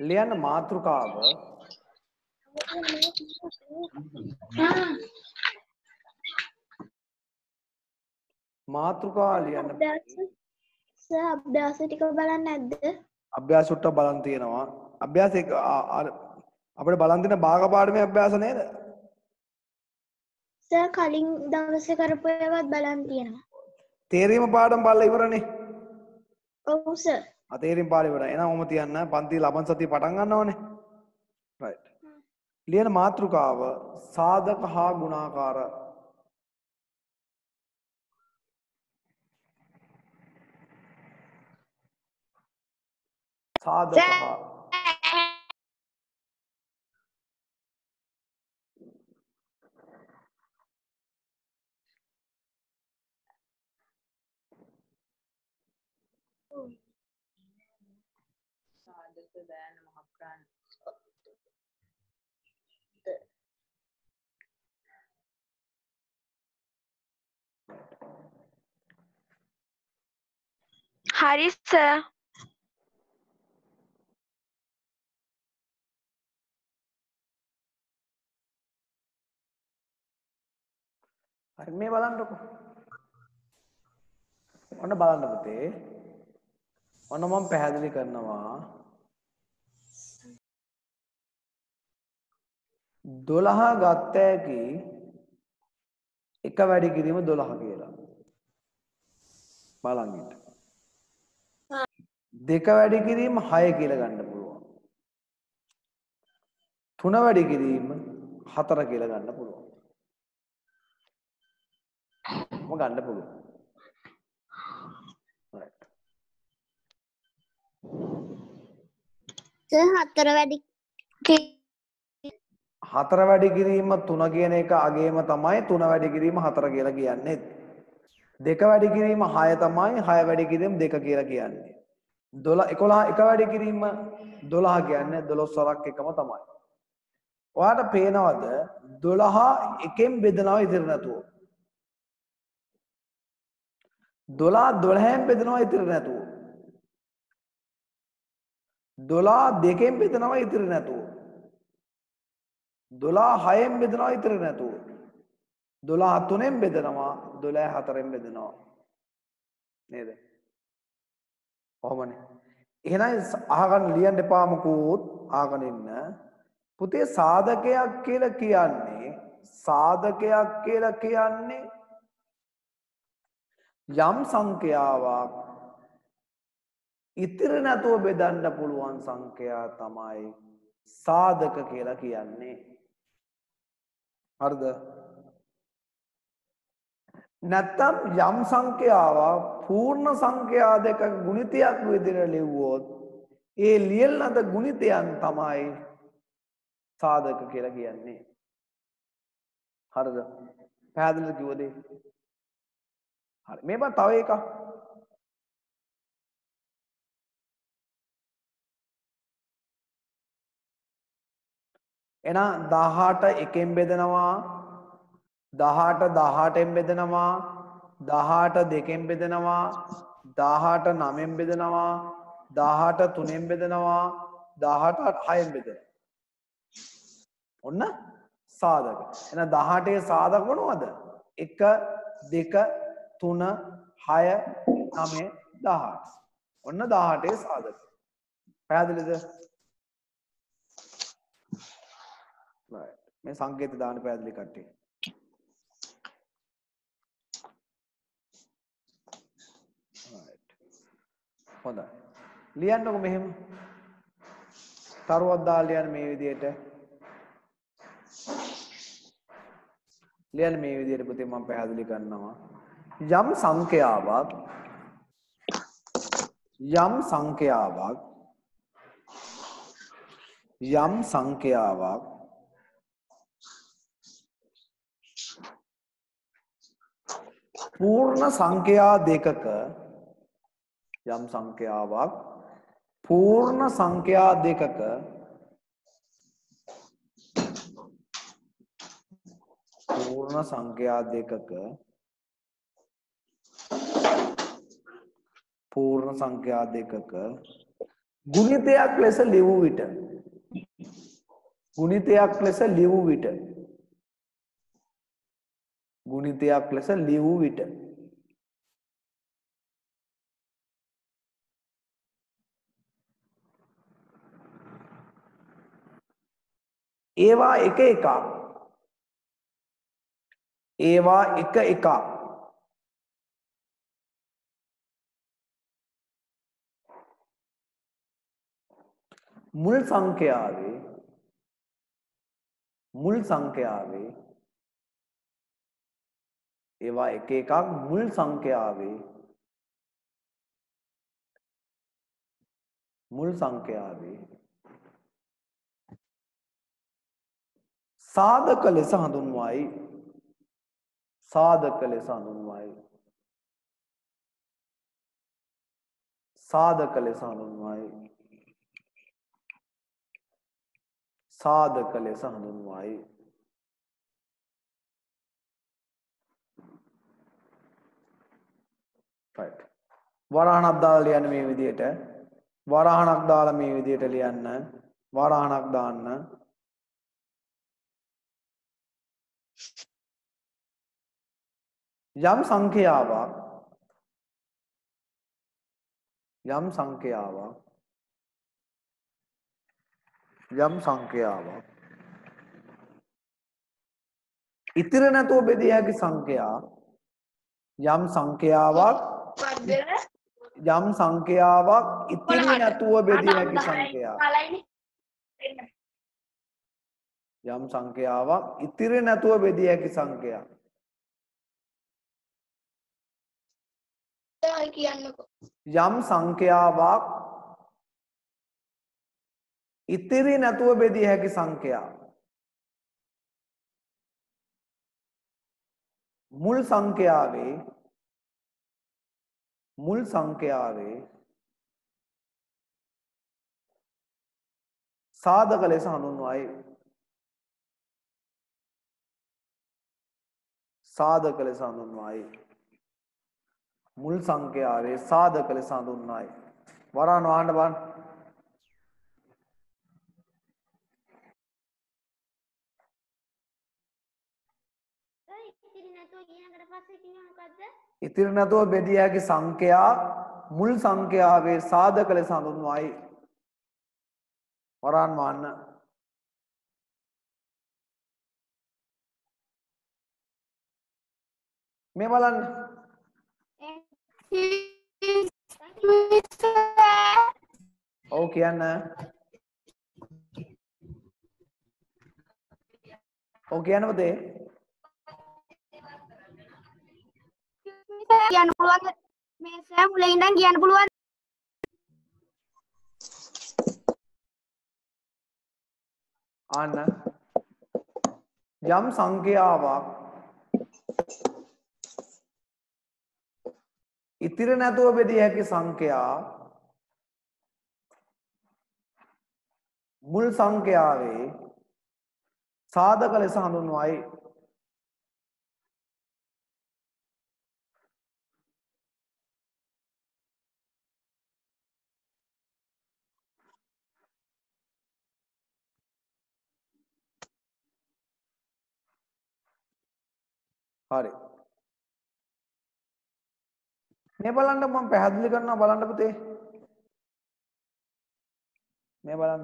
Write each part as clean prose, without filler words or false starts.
ලියන්න මාතෘකාව ලියන්න අභ්‍යාස ටික බලන්න නැද්ද? අභ්‍යාස උට්ට බලන් තියෙනවා. අභ්‍යාස එක අපිට බලන් තියෙන භාග පාඩමේ අභ්‍යාස නේද? සර් කලින් දවසේ කරපු ඒවාත් බලන් තියෙනවා. තේරීම පාඩම් බලලා ඉවරනේ. ඔව් සර්. තේරීම පාඩම ඉවරයි. එහෙනම් ඔහම තියන්න පන්ති ලබන සතිය පටන් ගන්නවනේ. රයිට්. ලියන මාතෘකාව සාධක හා ගුණාකාර. සාධක හා සාධක දයන මහප්‍රාණ හරි සර්. හරි මේ බලන්නකො. ඔන්න බලන්න පුතේ. ඔන්න මම පැහැදිලි කරනවා 12 ගත්ත හැකි එක වැඩි කිරීම 12 කියලා. බලන්න ඉන්න. දෙක වැඩි කිරීම 6 කියලා ගන්න පුළුවන්. 3 වැඩි කිරීම 4 කියලා ගන්න පුළුවන්. ගන්න පුළුවන්. හතර වැඩි 4 වැඩි කිරීම 3 කියන එක අගේම තමයි 3 වැඩි කිරීම 4 කියලා කියන්නේ. 2 වැඩි කිරීම 6 තමයි 6 වැඩි කිරීම 2 කියලා කියන්නේ. 11 එක වැඩි කිරීම 12 කියන්නේ 12 වරක් එකම තමයි. ඔයාලට පේනවද 12 එකෙන් බෙදනවා ඉතින් නැතුව. 12 12න් බෙදනවා ඉතින් නැතුව. 12 දෙකෙන් බෙදනවා ඉතින් නැතුව. 12 6න් බෙදනවා ඉතින් නැතුව. 12 3න් බෙදනවා 12 4න් බෙදනවා. නේද? කොහොමනේ? එහෙනම් අහගන්න ලියන්න එපා මොකුත් අහගෙන ඉන්න. පුතේ සාධකයක් කියලා කියන්නේ යම් සංඛ්‍යාවක් ඉතිරි නැතුව බෙදන්න පුළුවන් සංඛ්‍යා තමයි සාධක කියලා කියන්නේ. හරිද? නැත්තම් යම් සංඛ්‍යාවක් පූර්ණ සංඛ්‍යා දෙක ගුණිතයක් විදිහට ලිව්වොත් ඒ ලියන ලද ගුණිතයන් තමයි සාධක කියලා කියන්නේ. හරිද? පැහැදිලිද කිව්වද? හරි. මේ බා තව එකක්. එහෙනම් 18 එකෙන් බෙදනවා 18 18න් බෙදනවා 18 දෙකෙන් බෙදනවා 18 9න් බෙදනවා 18 3න් බෙදනවා 18 6න් බෙදනවා. ඔන්න සාධක. එහෙනම් 18 සාධක මොනවද? 1 2 3 6 9 18. ඔන්න 18 සාධක. පැහැදිලිද? right. මේ සංකේත දාන්න පැහැදිලි කට්ටිය. right. හොඳයි. ලියන්නකො මෙහෙම. තරුවක් දාලා ලියන්න මේ විදිහට. ලියන්න මේ විදිහට පුතේ මම පැහැදිලි කරනවා. යම් සංඛ්‍යාවක් පූර්ණ සංඛ්‍යා දෙකක පූර්ණ සංඛ්‍යා දෙකක ගුණිතයක් ලෙස ලියූ විට ගුණිතයක් ලෙස ලියූ විට ගුණිතයක් ලෙස ලියූ විට ඒවා එක එකක් ඒවා එක එකක් මුල් සංඛ්‍යාවේ ඒවා එක එකක් මුල් සංඛ්‍යාවේ සාධක ලෙස හඳුන්වයි සාධක ලෙස හඳුන්වයි සාධක ලෙස හඳුන්වයි සාධක ලෙස හඳුන්වයි right වරහණක් දාලා ලියන්න මේ විදිහට වරහණක් දාලා මේ විදිහට ලියන්න වරහණක් දාන්න යම් සංඛ්‍යාවක් ඉතිර නැතුව බෙදිය හැකි සංඛ්‍යා යම් සංඛ්‍යාවක් ඉතිරි නැතුව බෙදිය හැකි සංඛ්‍යා යම් සංඛ්‍යාවක් ඉතිරි නැතුව බෙදිය හැකි සංඛ්‍යා යම් සංඛ්‍යාවක් ඉතිරි නැතුව බෙදිය හැකි සංඛ්‍යා මුල් සංඛ්‍යාවේ සාධක ලෙස හඳුන්වයි මුල් සංඛ්‍යාවේ සාධක ලෙස හඳුන්වයි වරහන් වහන්න බලන්න ඉතිරි නැතුව බෙදිය හැකි සංඛ්‍යා මුල් සංඛ්‍යාවේ සාධක ලෙස හඳුන්වයි වරහන් වහන්න මේ බලන්න ඔව් කියන්න පුතේ කියන්න පුළුවන්ද මේ සෑ මුලින් ඉඳන් කියන්න පුළුවන් ආන්න යම් සංඛ්‍යාවක් ඉතිරි නැතුව බෙදිය හැකි සංඛ්‍යා මුල් සංඛ්‍යාවේ සාධක ලෙස හඳුන්වයි හරි මේ බලන්න මම පැහැදිලි කරනවා බලන්න පුතේ මේ බලන්න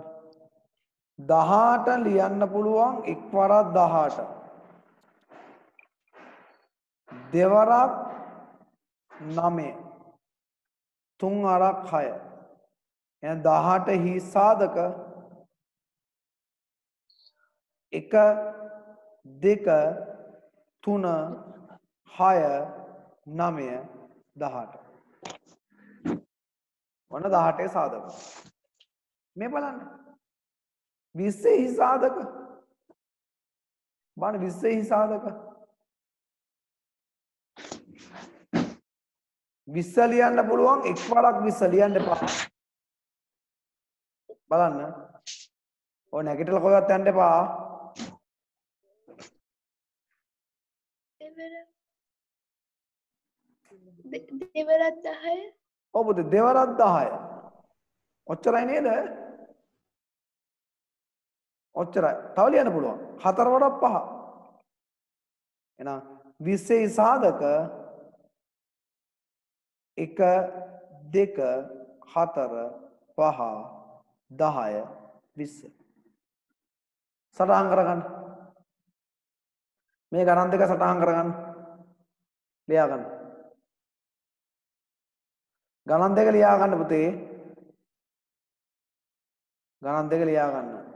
18 ලියන්න පුළුවන් එක්වරක් 18 දෙවරක් 9 තුන් අරක් 6 එහෙනම් 18 හි සාධක 1 2 3 6 9 18 ඔන්න 18 සාධක මේ බලන්න 20 හි සාධක බලන්න 20 හි සාධක 20 ලියන්න පුළුවන් එක්වරක් 20 ලියන්න එපා බලන්න ඔය නැගිටලා කොහෙවත් යන්න එපා දෙවරක් 10 ඔව් පුතේ දෙවරක් 10 ඔච්චරයි නේද? ඔච්චරයි. තව ලියන්න පුළුවන්. 4 වඩා 5. එහෙනම් 20 සාධක 1 2 4 5 10 20. සටහන් කරගන්න. මේ ගණන් දෙක සටහන් කරගන්න. ලියා ගන්න. ගණන් දෙක ලියා ගන්න පුතේ. ගණන් දෙක ලියා ගන්න.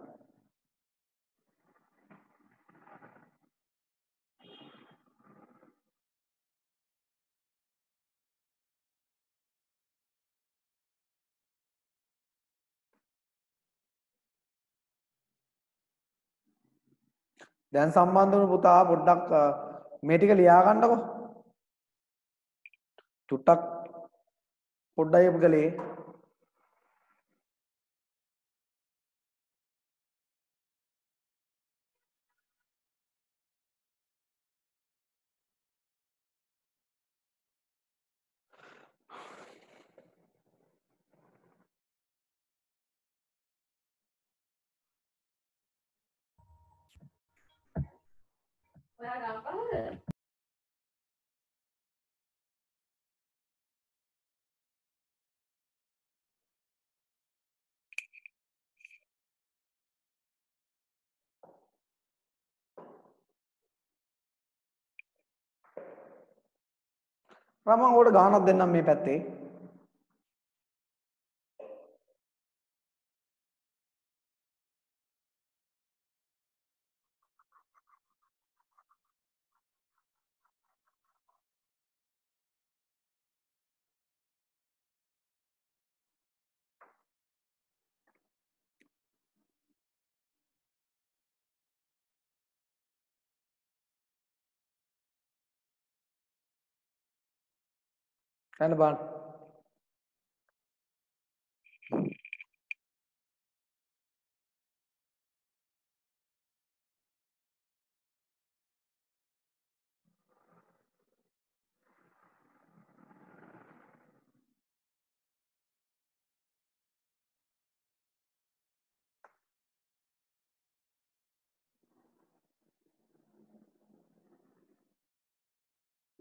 දැන් සම්බන්ධ වුණු පුතා පොඩ්ඩක් මේ ටික ලියා ගන්නකො. චුට්ටක් පොඩ්ඩයි ඔබ ගලේ. මම ඔයාලට ගානක් දෙන්නම් මේ පැත්තේ. යන්න බලන්න.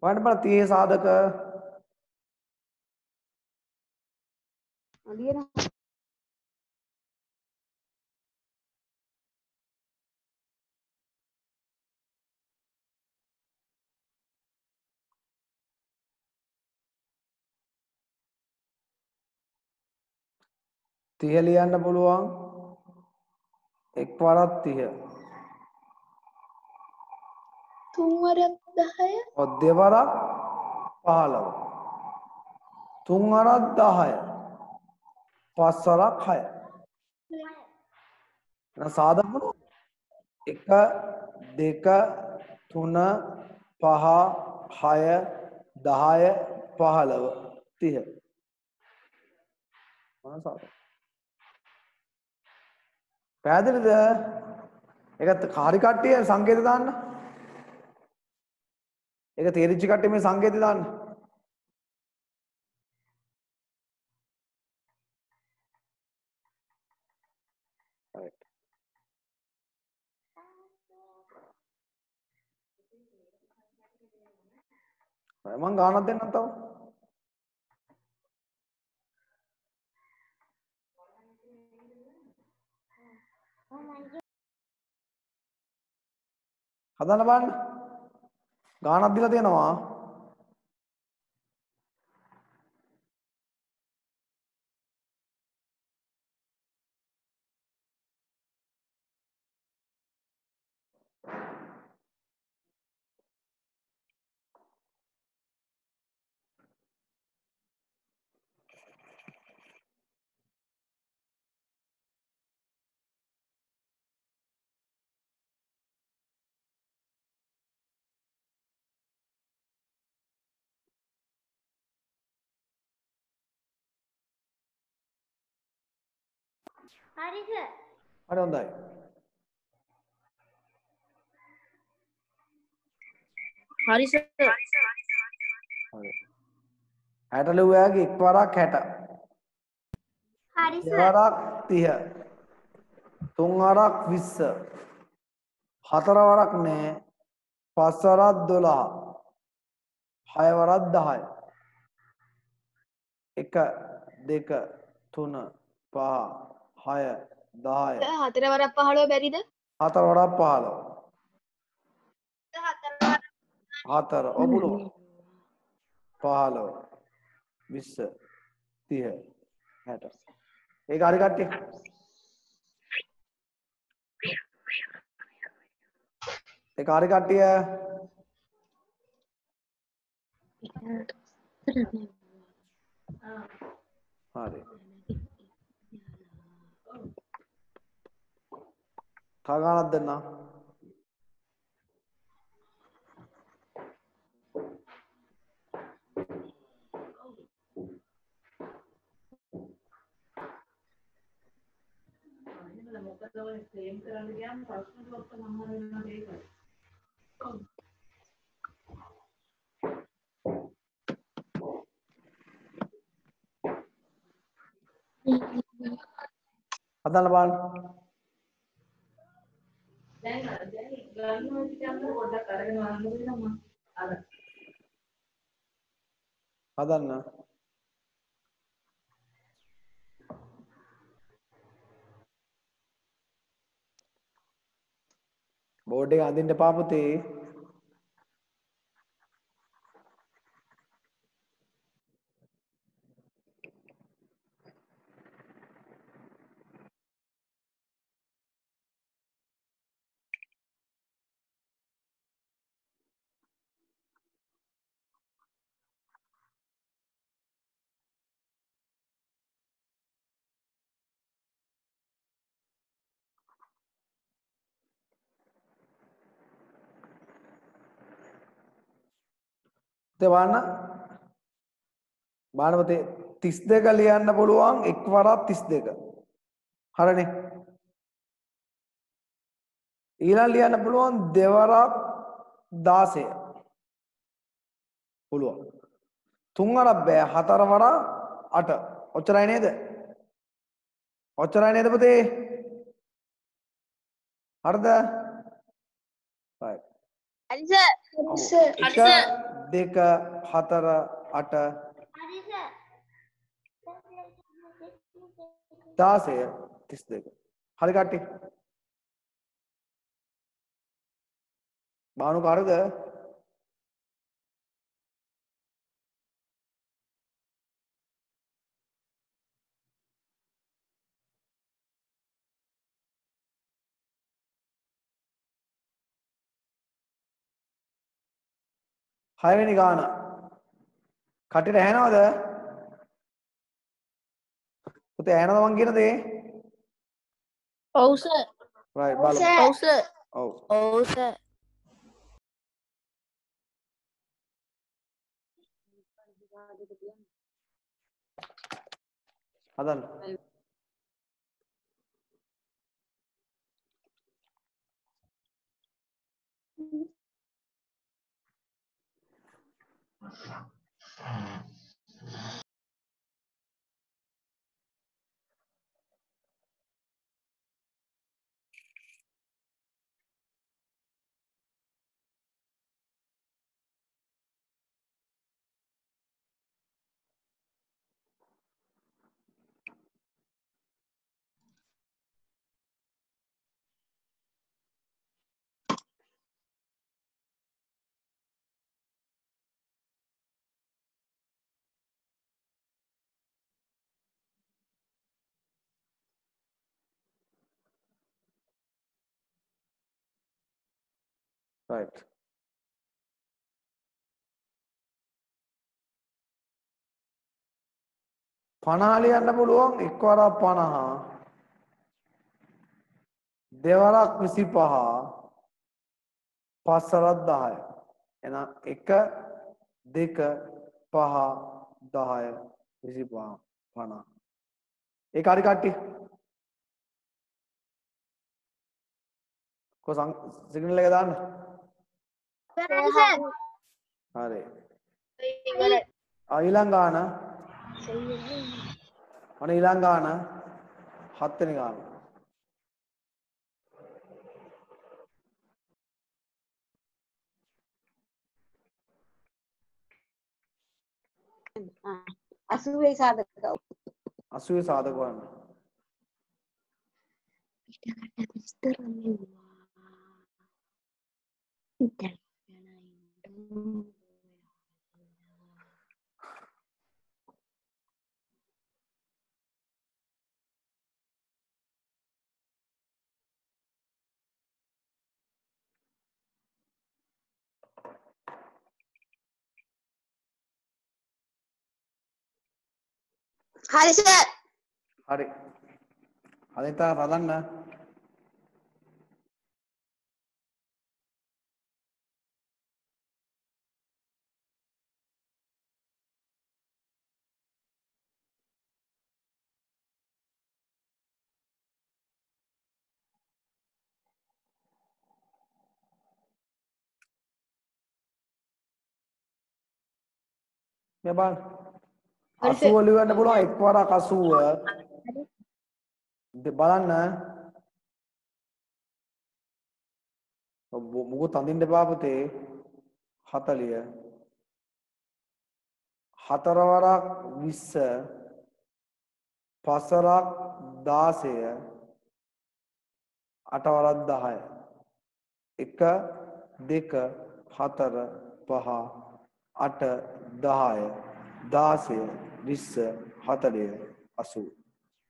වඩ බල 30 සාධක තිහ ලියන්න පුළුවන්. එක් වරක් 30. තුන් වරක් 10. ඔව් දෙවරක් 15. තුන් වරක් 10. පස් වරක් 6. එහෙනම් සාධක මොනවද? 1 2 3 5 6 10 15 30. මොන සාධක? පැහැදිලිද? ඒකත් කාරි කට්ටිය සංකේත දාන්න. ඒක තේරිච්ච කට්ටිය මේ සංකේත දාන්න. right. මම ගානක් දෙන්නම් තව. හදන්න බලන්න. ගානක් දීලා තියෙනවා. හරි සර්. හරි හොඳයි. හරි සර්. හරි. 60 ලිව්වාගේ එක් වරක් 60. හරි සර්. දෙවරක් 30. තුන් වරක් 20. හතර වරක් නෑ. පස් වරක් 12. හය වරක් 10. 1 2 3 5 6 10. හතර වරක් 15 බැරිද? හතර වරක් 15. හතර ඔබුලෝ 15 20 30 60. ඒක හරි කට්ටිය. ඒක හරි කට්ටිය. හරි. කගානක් දෙන්න. හදන්න බලන්න. හදන්න. බෝඩ් එක අඳින්න එපා පුතේ. බලන්න පුතේ 32 ලියන්න පුළුවන් එක් වරක් 32. හරිනේ. ඊළඟ ලියන්න පුළුවන් දෙවරක් 16. පුළුවන්. තුන් වරක් බෑ හතර වරක් 8. ඔච්චරයි නේද? ඔච්චරයි නේද පුතේ? හරිද? right. හරි සර්. සර්. 1 2 4 8 හරි සර්. 16 32. හරි කට්ටිය. බානු කාටද? හයවෙනි ගාන. කටියට ඇහෙනවද? පුතේ ඇහෙනවද මං කියන දේ? ඔව් සර්. right බලමු. ඔව් සර්. ඔව්. ඔව් සර්. හදන්න. right. පනහ ලියන්න පුළුවන් එක් වරක් 50. දෙවරක් 25. පස් වරක් 10. එහෙනම් 1 2 5 10 25 50. ඒක හරි කට්ටිය. කොහොම සිග්නල් එක දාන්න. හරි සර්. හරි. ඉවරයි. ඊළඟ ගාන ඔන්න ඊළඟ ගාන 7 වෙනි ගාන. අසුවේ සාධක 80 සාධක වන්න. පිටකට විස්තර මෙව්වා. හරි සර්. හරි. අනිතා රදන්න. මේ බලන්න. 80 ලියන්න පුළුවන් එක් වරක් 80 බලන්න. මොකද අඳින්න එපා පුතේ. 40 හතර වරක් 20 පස් වරක් 16 අට වරක් 10 1 2 4 5 8 10 16 20 40 80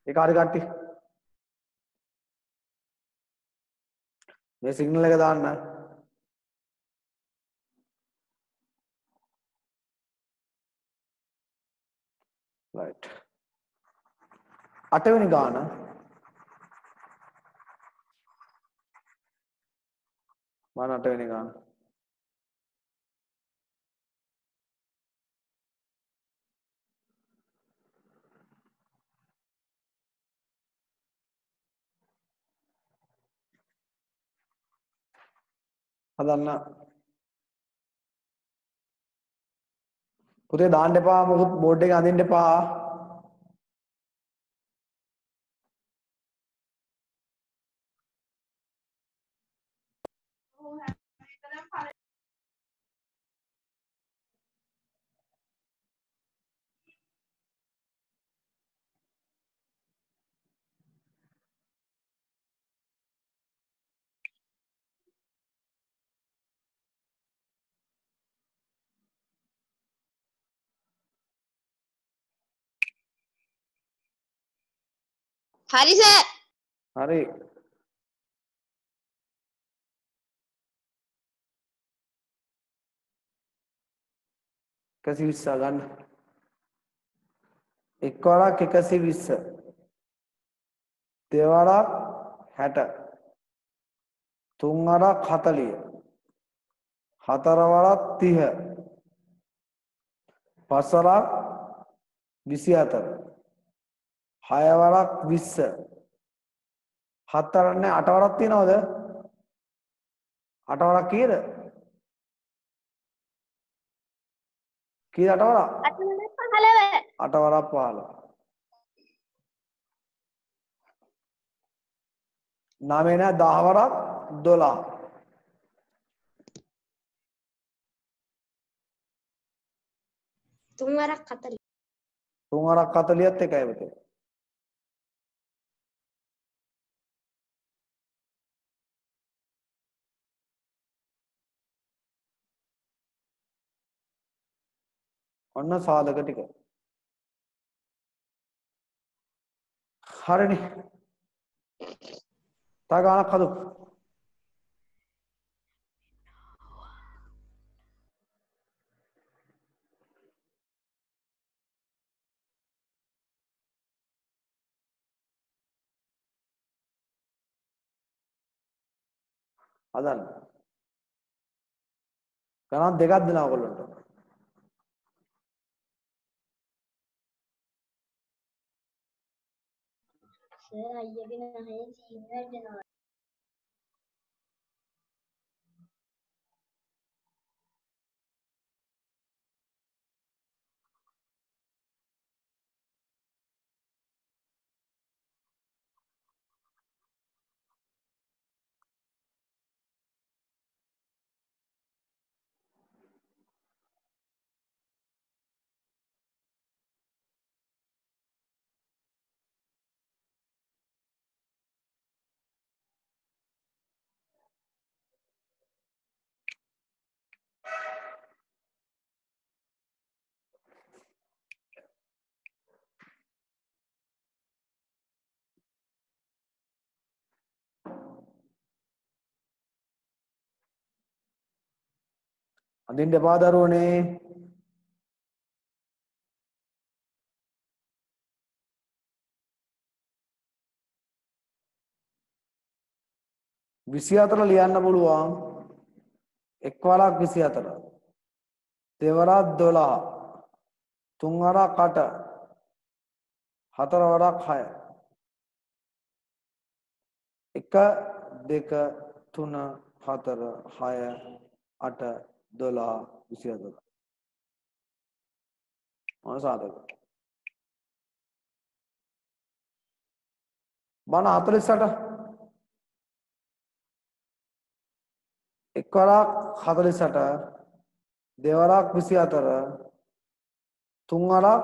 ඒක හරි කට්ටි මේ සිග්නල් එක දාන්න right 8 වෙනි ගාන මම 8 වෙනි ගාන හදන්න පුතේ දාන්න එපා මොකද බෝඩ් එකේ අඳින්න එපා හරි සර්. හරි 120 ගන්න එක් වරක් 120 දෙවරක් 60 තුන් වරක් 40 හතර වරක් 30 පස් වරක් 24 හය වරක් 20 හත් වරක් නෑ අට වරක් තියනවද අට වරක් කීයද කීයද අට වරක් 8 අට වරක් 15 නවය නෑ 10 වරක් 12 3 වරක් 40. තුන් වරක් 40ත් එකයි පුතේ ඔන්න සාධක ටික හරිනේ තව ගානක් හදමු හදන්න ගණන් දෙකක් දෙනවා ඔයගොල්ලන්ට සර් අයියගේ නහයෙන් සීන් වැටෙනවා. අඳින්න එපා දරුවනේ. විසි හතර ලියන්න පුළුවන්. එක් වරක් 24 දෙවරක් 12 තුන් වරක් 8 හතර වරක් 6 1 2 3 4 6 8 12 24 මොන සාධක බණ 48 එක් වරක් 48 දෙවරක් 24 තුන් වරක්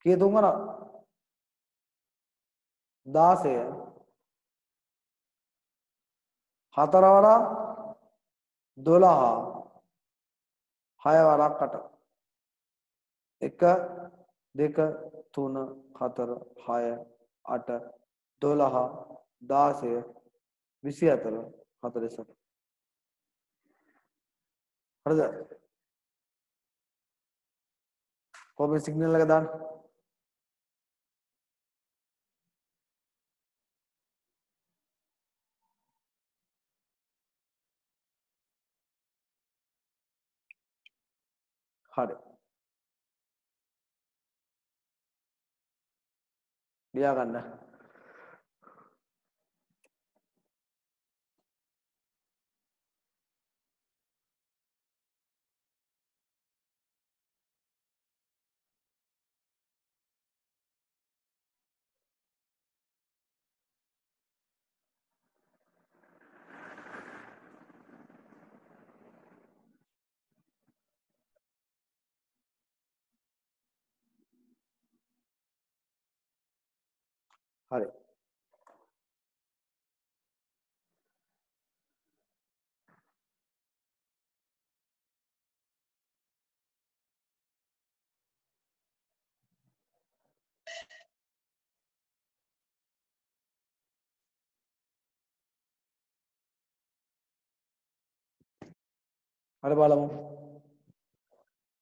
කී තුන් වරක් 16 හතර වරක් 12 6 වරක් 8 1 2 3 4 6 8 12 16 24 48 හරිද කොහොමද සිග්නල් එක දාන්න හරි ලියා ගන්න හරි හරි බලමු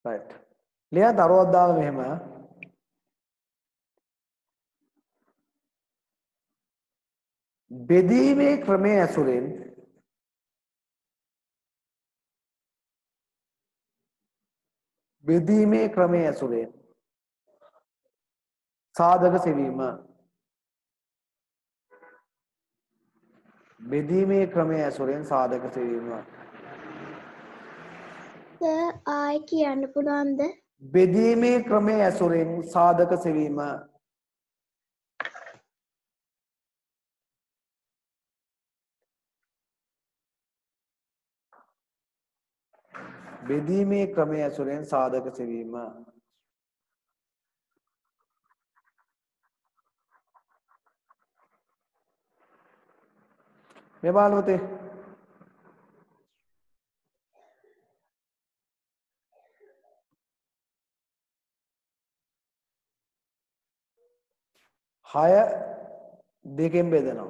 රයිට් ලියා දරුවක් දාලා මෙහෙම බෙදීමේ ක්‍රමයේ ඇසුරෙන් බෙදීමේ ක්‍රමයේ ඇසුරෙන් සාධක සෙවීම බෙදීමේ ක්‍රමයේ ඇසුරෙන් සාධක සෙවීම ආයි කියන්න පුළුවන්ද? බෙදීමේ ක්‍රමයේ ඇසුරෙන් සාධක සෙවීම බෙදීමේ ක්‍රමයේ ඇසුරෙන් සාධක සෙවීම මේ බලමුතේ හය දෙකෙන් බෙදනවා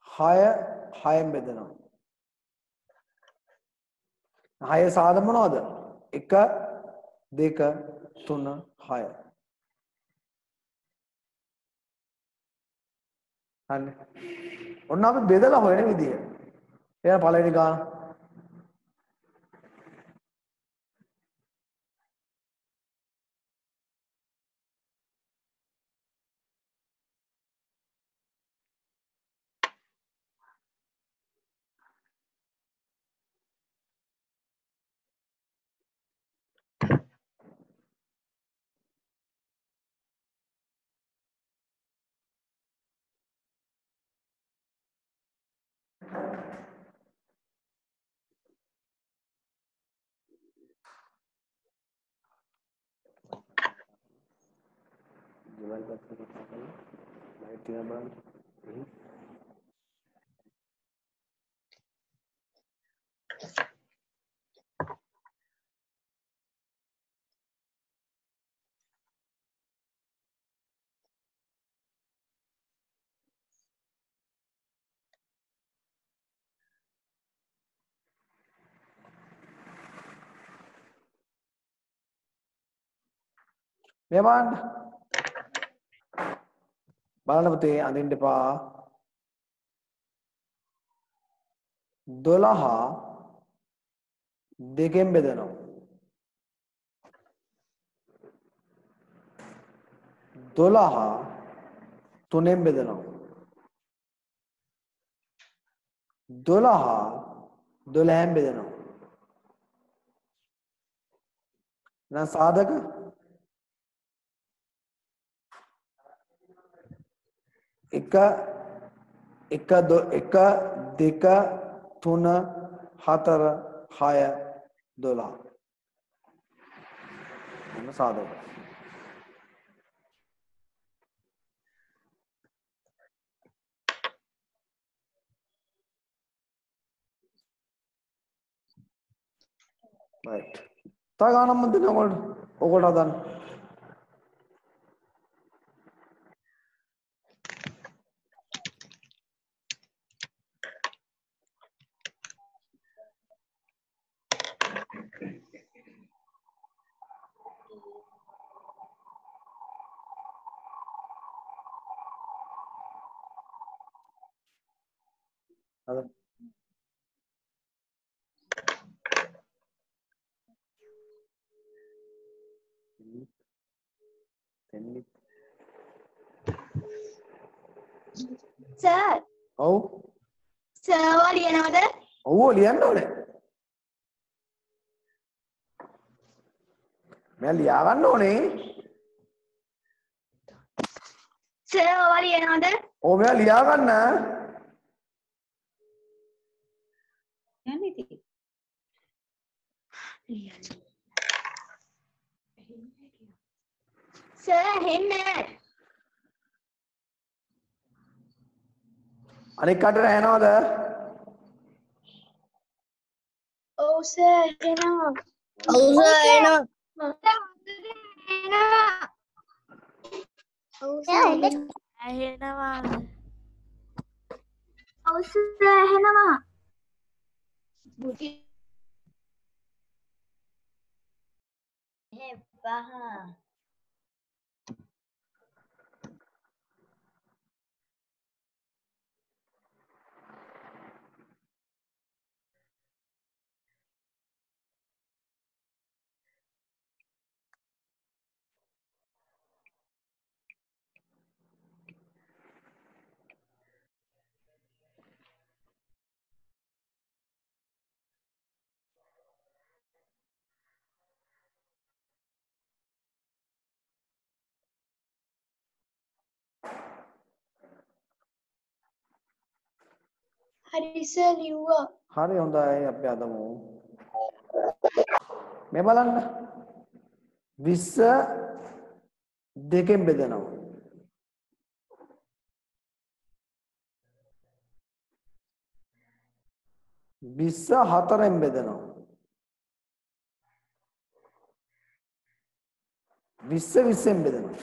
හය හයෙන් බෙදනවා හය සාධ මොනවද 1 2 3 6 හරි ඔන්න අපි බෙදලා හොයන විදිය එයා පළවෙනි ගාන මේ බලන්න. බලන්න පුතේ අඳින්න එපා. 12 දෙකෙන් බෙදනවා. 12 තුනෙන් බෙදනවා. 12 12න් බෙදනවා. දැන් සාධක එක දෙක තුන හතර හය 12 මොන සාධක right තා ගානක් මන් දෙන්න ඔයගොල්ලෝ හදන්න හදන්න සර් ඔව් සර්වා ලියනවද? ඔව් ලියන්න ඕනේ මම ලියා ගන්න ඕනේ සර්වා ලියනවද? ඔව් මම ලියා ගන්න සර් ඇහෙන්නේ අනික් කටට ඇහෙනවද ඔව් සර් ඇහෙනවා. ඔව් සර් එනවා. ඔව් සර් ඇහෙනවා. ඔව් සර් ඇහෙනවා. පහ හරි සර් ලිව්වා. හරි හොඳයි අපි අදමු මේ බලන්න 20 දෙකෙන් බෙදනවා 20 හතරෙන් බෙදනවා 20 20ෙන් බෙදනවා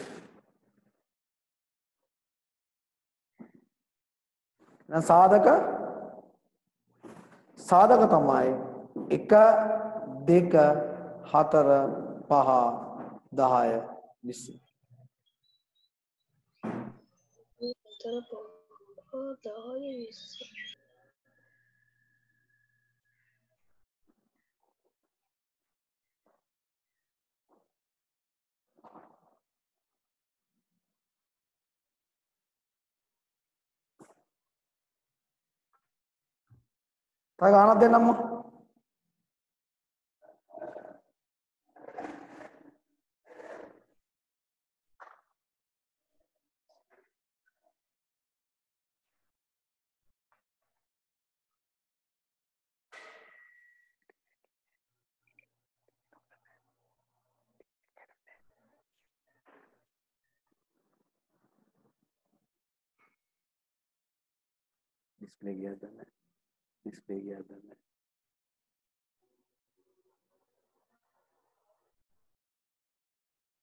දැන් සාධක තමයි 1 2 4 5 10 20 තව ගානක් දෙන්නම්ම ඩිස්ප්ලේ ගියාද නැහැ ඩිස්ප්ලේ ගියාද නැහැ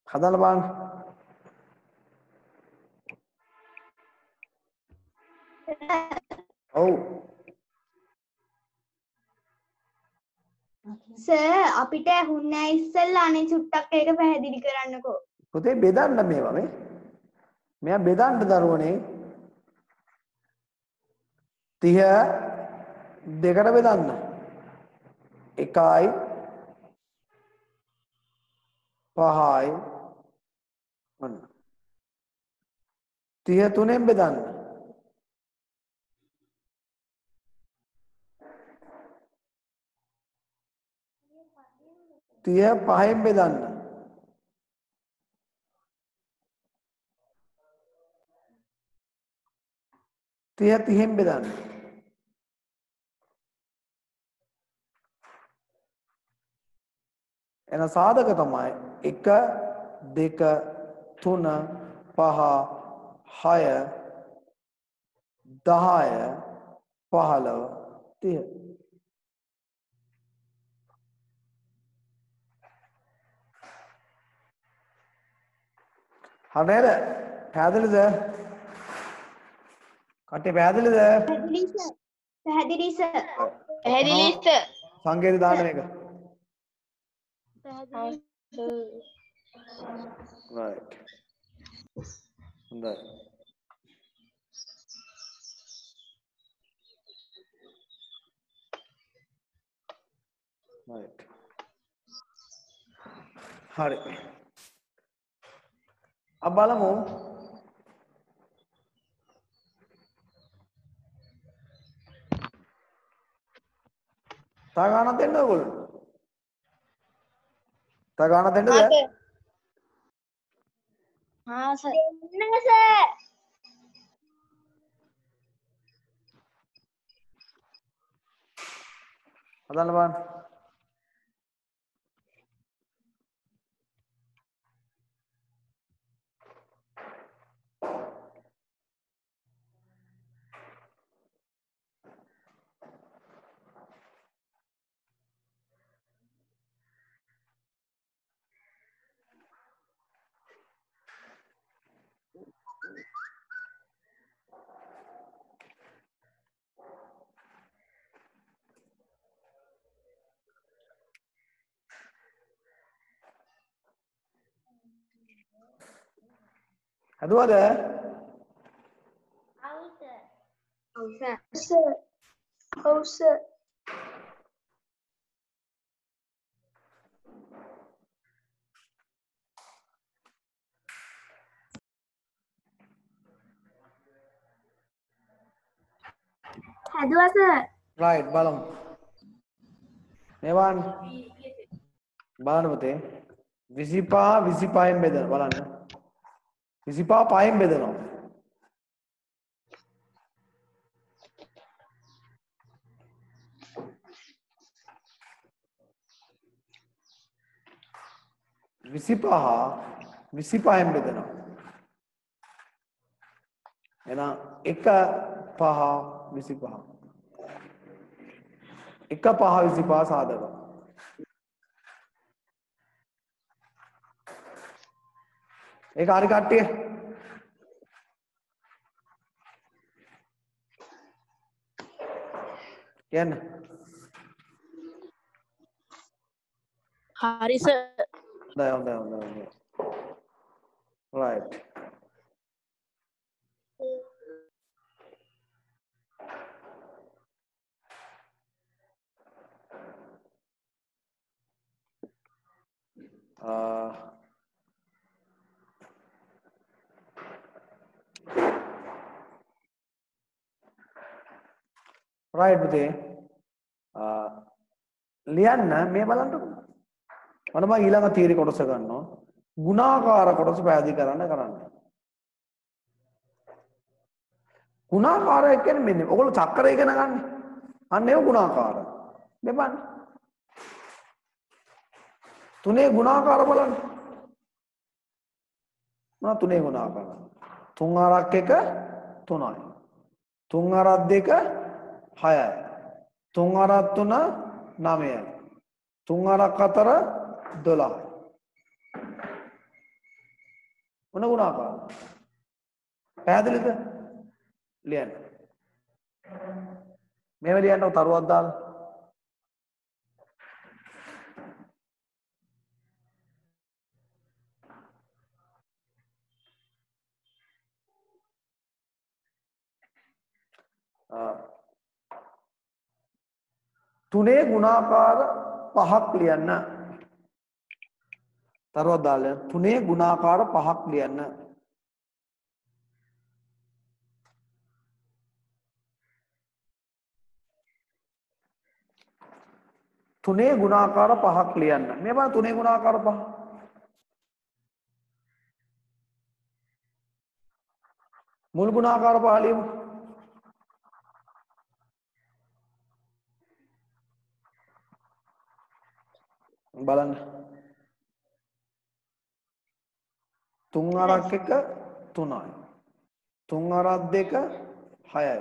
හදන්න බලන්න ඔව් සර් අපිට ඇහුන්නේ නැහැ ඉස්සෙල්ලා අනේ චුට්ටක් ඒක පැහැදිලි කරන්නකෝ. පුතේ බෙදන්න මේවා මේ. මෙයා බෙදන්න දරුවනේ. 30 දෙකට බෙදන්න. 1යි 5යි ඔන්න. 30 3ෙන් බෙදන්න. 30 5ෙන් බෙදන්න. 30 30ෙන් බෙදන්න. එන සාධක තමයි 1 2 3 5 6 10 15 30. හරිද? පැහැදිලිද? කට්ටිය පැහැදිලිද? පැහැදිලි සර්. පැහැදිලි සර්. සංකේත දාන්න මේක. right. හොඳයි. right. හරි. अब බලමු තා ගානක් දෙන්න ඕගොල්ලෝ. තා ගානක් දෙන්නද? हाँ सर. नहीं सर. හදන්න බලන්න. හදුවද? सर. Oh sir. හැදුවා සර්. right බලමු. මේවන් බලන්න පුතේ. 25 25න් බෙදන්න බලන්න. 25 5න් බෙදනවා. විසිපහ විසිපහෙන් බෙදනවා. එහෙනම් 1 5 25. 1 5 25 සාධක. ඒක හරි කට්ටිය. කියන්න. हरी सर. හොඳයි. right. right පුතේ. ලියන්න මේ බලන්නකො. මම ඊළඟ තීරි කොටස ගන්නවා. ගුණාකාර කොටස පැහැදිලි කරන්න. ගුණාකාරය කියන්නේ මෙන්න ඔයගොල්ලෝ චක්‍රය ඉගෙන ගන්න. අන්න ඒක ගුණාකාර. මේ බලන්න. තුනේ ගුණාකාර බලන්න. මොනවා තුනේ ගුණාකාර? 3 ආරක් 1 3යි. 3 ආරක් 2 6යි. 3 ආරක් 3 9යි. 3 ආරක් 4 12යි. මොන ගුණාකාර? පැහැදිලිද? ලියන්න. මේව ලියන්න තරුවක් දාලා. තුනේ ගුණාකාර පහක් ලියන්න. තරුවක් දාලා තුනේ ගුණාකාර පහක් ලියන්න. තුනේ ගුණාකාර පහක් ලියන්න. මේ බලන්න තුනේ ගුණාකාර පහ. මුල් ගුණාකාර පහ ලියමු. බලන්න. 3 අරක් 1 3යි. 3 අරක් 2 6යි.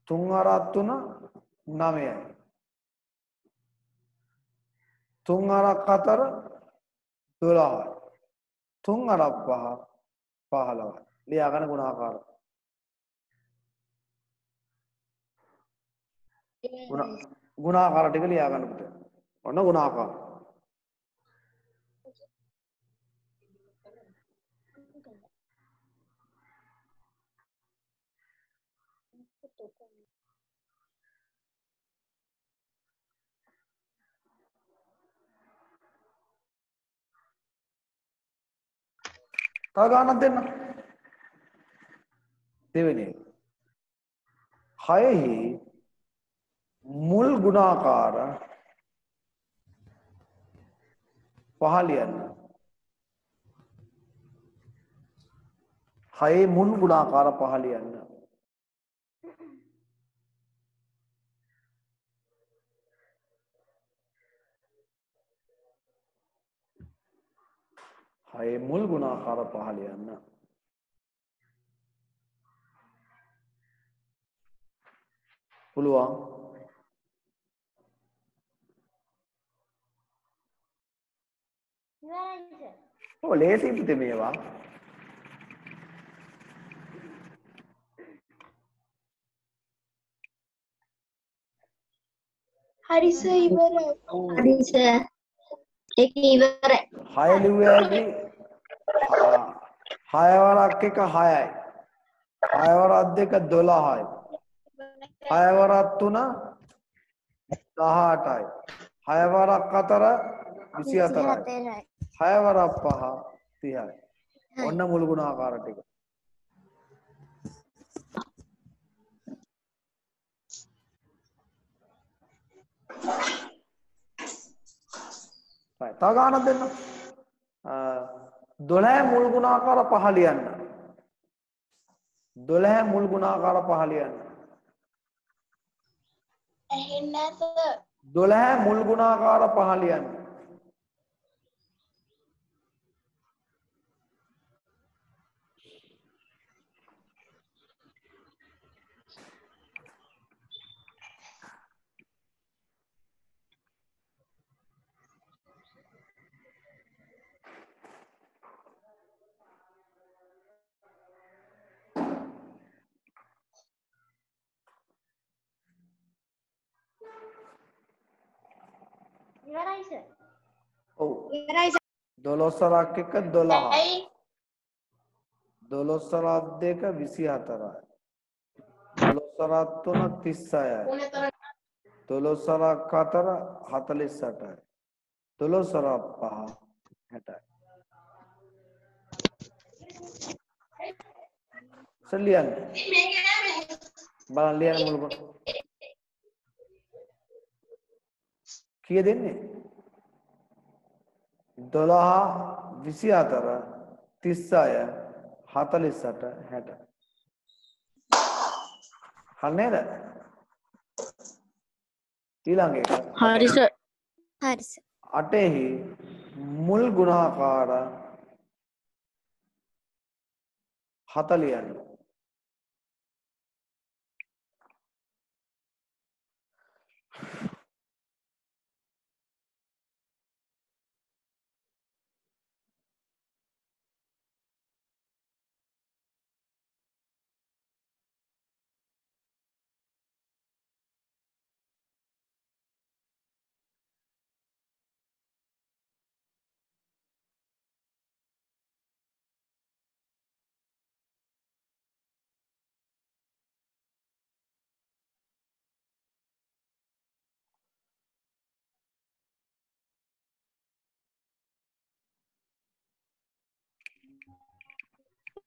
3 අරක් 3 9යි. 3 අරක් 4 12යි. 3 අරක් 5 15යි. ලියාගන්න ගුණාකාර. ගුණාකාර ටික ලියාගන්න පුතේ. ඔන්න ගුණාකාර. තව ගානක් දෙන්න. දෙවෙනි එක. 6හි මුල් ගුණාකාර පහ ලියන්න. 6 මුල් ගුණාකාර පහ ලියන්න. 6 මුල් ගුණාකාර පහ ලියන්න. පුළුවන්. ඔව් ලේසි පුතේ මේවා. හරි සර් ඉවරයි. හරි සර්. ඒක ඉවරයි. 6 ලිව්වේදී 6 වරක් 1 6යි. 6 වරක් 2 12යි. 6 වරක් 3 18යි. 6 වරක් 4 24යි. 6 වරක් 5 30යි. ඔන්න මුල් ගුණාකාර ටික. right. තව ගානක් දෙන්න. 12 මුල් ගුණාකාර පහ ලියන්න. 12 මුල් ගුණාකාර පහ ලියන්න. ඇහෙන්නේ නැහැ සර්. 12 මුල් ගුණාකාර පහ ලියන්න. ඉවරයි සර්. ඔව්. ඉවරයි සර්. 12 වරක් 1 12යි. ඇයි? 12 වරක් 2 24යි. 12 වරක් 3 36යි. 12 වරක් 4 48යි. 12 වරක් 5 60යි. සලියන් බලන්න ලියන්න මුල කොට. කීය දෙන්නේ? 12 24 36 48 60. හරිනේ නේද? ඊළඟ එක. හරි සර්. හරි සර්. 8හි මුල් ගුණාකාර 7 ලියන්න.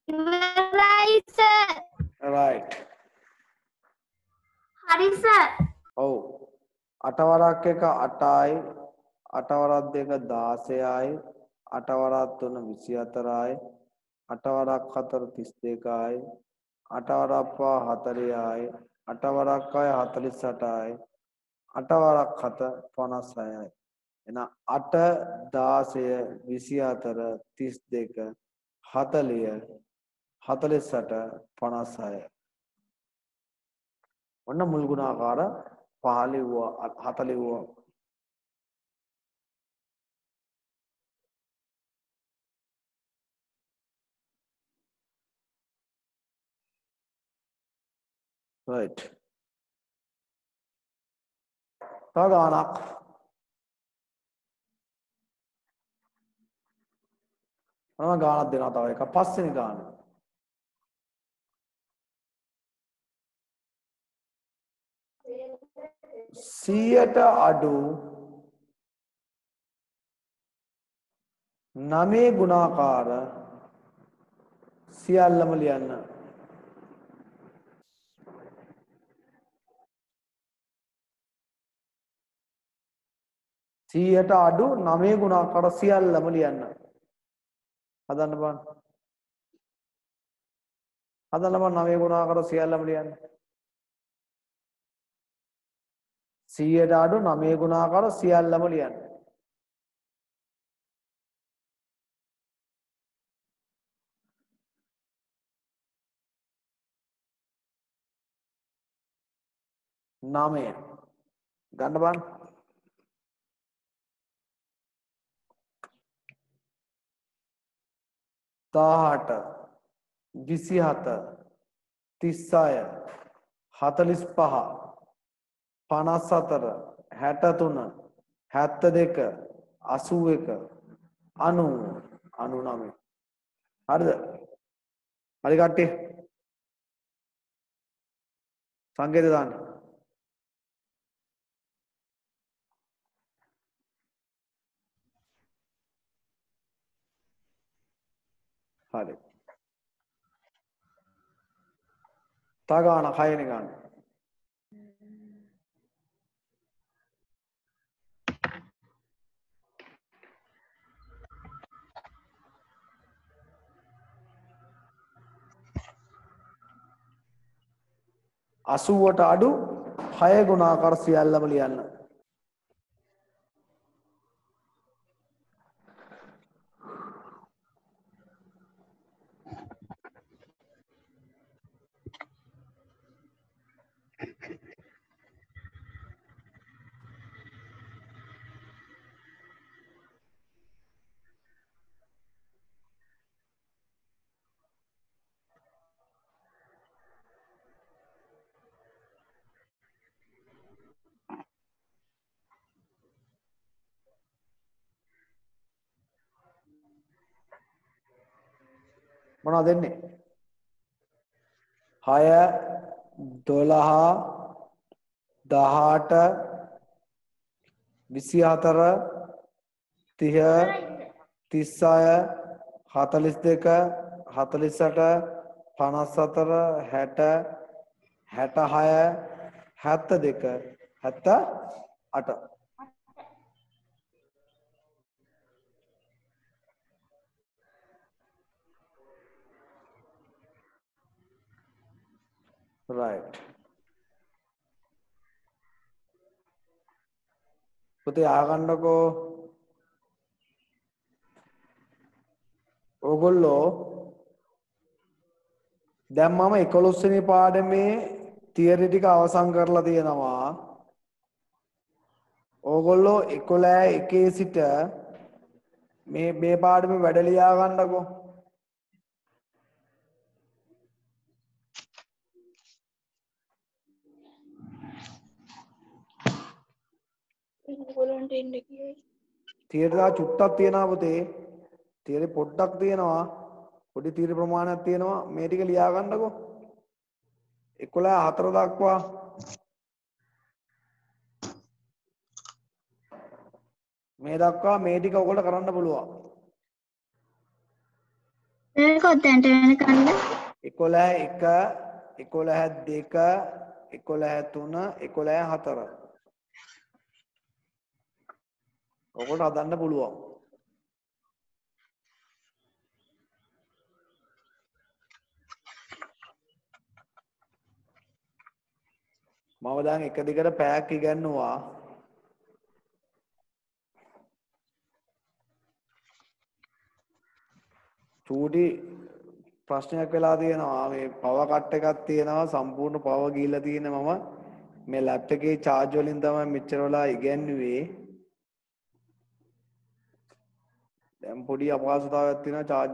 ඉවරයි සර්. right හරි සර්. ඔව් 8 වරක් 1 8යි 8 වරක් 2 16යි 8 වරක් 3 24යි 8 වරක් 4 32යි 8 වරක් 5 40යි 8 වරක් 6 48යි 8 වරක් 7 56යි එන 8 16 24 32 40 48 56 ඔන්න මුල් ගුණාකාර 5 ලිව්වා 7 ලිව්වා right තව ගානක් මම ගානක් දෙනවා තව එකක් පස්වෙනි ගාන 100ට අඩු 9 ගුණාකාර සියල්ලම ලියන්න 100ට අඩු 9 ගුණාකාර සියල්ලම ලියන්න හදන්න බලන්න 9 ගුණාකාර සියල්ලම ලියන්න 100ට අඩු 9 ගුණාකාර සියල්ලම ලියන්න නාමය ගන්න බලන්න 18 27 36 45 54 63 72 81 90 99 හරිද හරි කට්ටිය සංකේත දාන්න හරි තව ගාන 6 වෙනි ගාන අසූවට අඩු 6 ගුණාකාර සියල්ලම ලියන්න මොනවද දෙන්නේ 6 12 18 24 30 36 42 48 54 60 66 72 78 right පුතේ ආගන්නකෝ ඕගොල්ලෝ දැන් මම 11 වෙනි පාඩමේ තියරි ටික අවසන් කරලා තියෙනවා ඕගොල්ලෝ 11 සිට මේ පාඩමේ වැඩ ලියා ගන්නකෝ ඒගොල්ලන්ට එන්න කියයි. තියරි දා චුට්ටක් තියෙනවා පුතේ තියරි පොඩ්ඩක් තියෙනවා පොඩි තියරි ප්‍රමාණයක් තියෙනවා මේ ටික ලියා ගන්නකෝ 11 4 දක්වා මේ දක්වා මේ ටික ඔයගොල්ලෝ කරන්න පුළුවන් කොතෙන්ට වෙනකන්ද? 11 1 11 2 11 3 11 4. ඔකට හදන්න පුළුවන්. මම දැන් එක දිගට පැයක් ඉගන්නුවා. චූටි ප්‍රශ්නයක් වෙලා තියෙනවා. මේ පවර් කට් එකක් තියෙනවා. සම්පූර්ණ පවර් ගිහිල්ලා තියෙන මම මේ ලැප්ටොප් එකේ charge වලින් තමයි මෙච්චර වෙලා ඉගැන්නුවේ. දැන් පොඩි අපහසුතාවයක් තියෙනවා charge